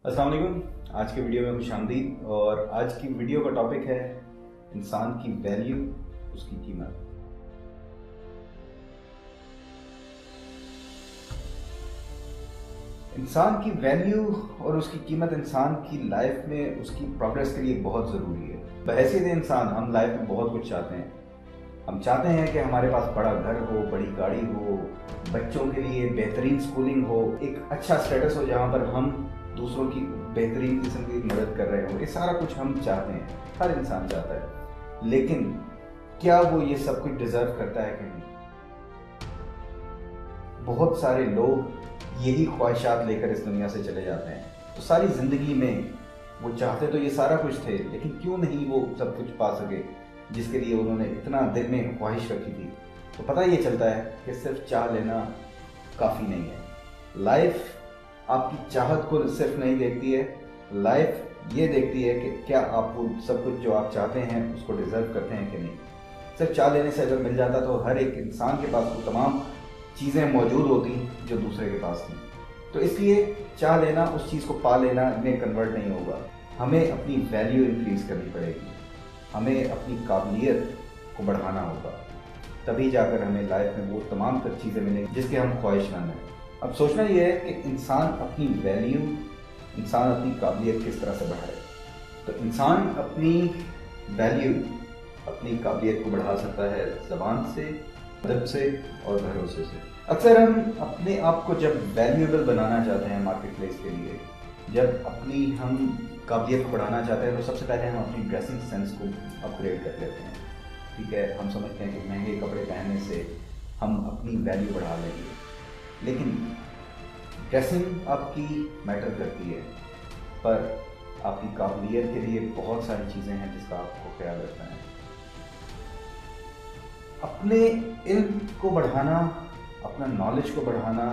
अस्सलाम वालेकुम। आज के वीडियो में खुशामदीद। और आज की वीडियो का टॉपिक है इंसान की वैल्यू, उसकी कीमत। इंसान की वैल्यू और उसकी कीमत इंसान की लाइफ में उसकी प्रोग्रेस के लिए बहुत ज़रूरी है। बहैसियत इंसान हम लाइफ में बहुत कुछ चाहते हैं। हम चाहते हैं कि हमारे पास बड़ा घर हो, बड़ी गाड़ी हो, बच्चों के लिए बेहतरीन स्कूलिंग हो, एक अच्छा स्टेटस हो जहाँ पर हम दूसरों की बेहतरीन किस्म की मदद कर रहे हो। ये सारा कुछ हम चाहते हैं, हर इंसान चाहता है। लेकिन क्या वो ये सब कुछ डिजर्व करता है कि नहीं? बहुत सारे लोग यही ख्वाहिशात लेकर इस दुनिया से चले जाते हैं। तो सारी ज़िंदगी में वो चाहते तो ये सारा कुछ थे, लेकिन क्यों नहीं वो सब कुछ पा सके जिसके लिए उन्होंने इतना दिल में ख्वाहिश रखी थी। तो पता ये चलता है कि सिर्फ चाह लेना काफ़ी नहीं है। लाइफ आपकी चाहत को सिर्फ नहीं देखती है, लाइफ ये देखती है कि क्या आप वो सब कुछ जो आप चाहते हैं उसको डिज़र्व करते हैं कि नहीं। सिर्फ चाह लेने से अगर मिल जाता तो हर एक इंसान के पास वो तमाम चीज़ें मौजूद होती जो दूसरे के पास थी। तो इसलिए चाह लेना, उस चीज़ को पा लेना में कन्वर्ट नहीं होगा। हमें अपनी वैल्यू इंक्रीज़ करनी पड़ेगी, हमें अपनी काबिलियत को बढ़ाना होगा, तभी जाकर हमें लाइफ में वो तमाम तर चीज़ें मिलेंगी जिसके हम ख्वाहिशमंद हैं। अब सोचना ये है कि इंसान अपनी वैल्यू, इंसान अपनी काबिलियत किस तरह से बढ़ाए। तो इंसान अपनी वैल्यू, अपनी काबिलियत को बढ़ा सकता है ज़बान से, अदब से और भरोसे से। अक्सर हम अपने आप को जब वैल्यूएबल बनाना चाहते हैं मार्केट प्लेस के लिए, जब अपनी हम काबिलियत को बढ़ाना चाहते हैं, तो सबसे पहले हम अपनी ड्रेसिंग सेंस को अपग्रेड कर लेते हैं। ठीक है, हम समझते हैं कि महंगे कपड़े पहनने से हम अपनी वैल्यू बढ़ा लेंगे, लेकिन ड्रेसिंग आपकी मैटर करती है, पर आपकी काबिलियत के लिए बहुत सारी चीज़ें हैं जिसका आपको ख्याल रखना है। अपने इल्म को बढ़ाना, अपना नॉलेज को बढ़ाना,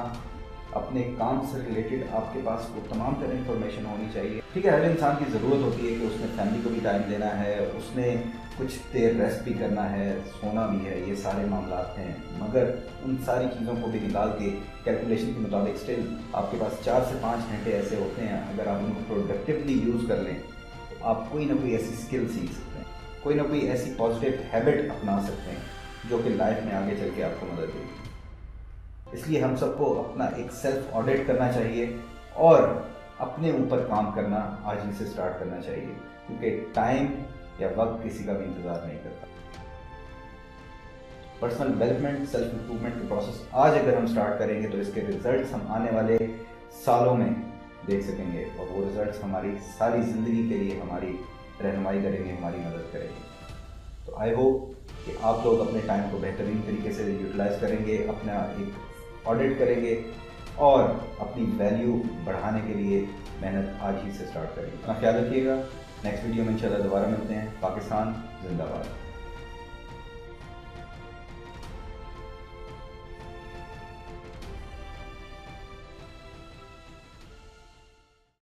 अपने काम से रिलेटेड आपके पास वो तमाम तरह इंफॉर्मेशन होनी चाहिए। ठीक है, हर इंसान की ज़रूरत होती है कि उसने फैमिली को भी टाइम देना है, उसने कुछ देर रेस्ट भी करना है, सोना भी है, ये सारे मामलात हैं। मगर उन सारी चीज़ों को भी निकाल के कैलकुलेशन के मुताबिक स्टिल आपके पास 4 से 5 घंटे ऐसे होते हैं। अगर आप उनको प्रोडक्टिवली यूज़ कर लें तो आप कोई ना कोई ऐसी स्किल सीख सकते हैं, कोई ना कोई ऐसी पॉजिटिव हैबिट अपना सकते हैं जो कि लाइफ में आगे चल के आपको मदद देगी। इसलिए हम सबको अपना एक सेल्फ ऑडिट करना चाहिए और अपने ऊपर काम करना आज ही से स्टार्ट करना चाहिए, क्योंकि टाइम या वक्त किसी का भी इंतज़ार नहीं करता। पर्सनल डेवलपमेंट, सेल्फ इम्प्रूवमेंट के प्रोसेस आज अगर हम स्टार्ट करेंगे तो इसके रिजल्ट्स हम आने वाले सालों में देख सकेंगे, और वो रिजल्ट्स हमारी सारी ज़िंदगी के लिए हमारी रहनुमाई करेंगे, हमारी मदद करेंगे। तो आई होप कि आप लोग अपने टाइम को बेहतरीन तरीके से यूटिलाइज करेंगे, अपना एक ऑडिट करेंगे और अपनी वैल्यू बढ़ाने के लिए मेहनत आज ही से स्टार्ट करेंगे। अपना ख्याल रखिएगा। नेक्स्ट वीडियो में इंशाल्लाह दोबारा मिलते हैं। पाकिस्तान जिंदाबाद।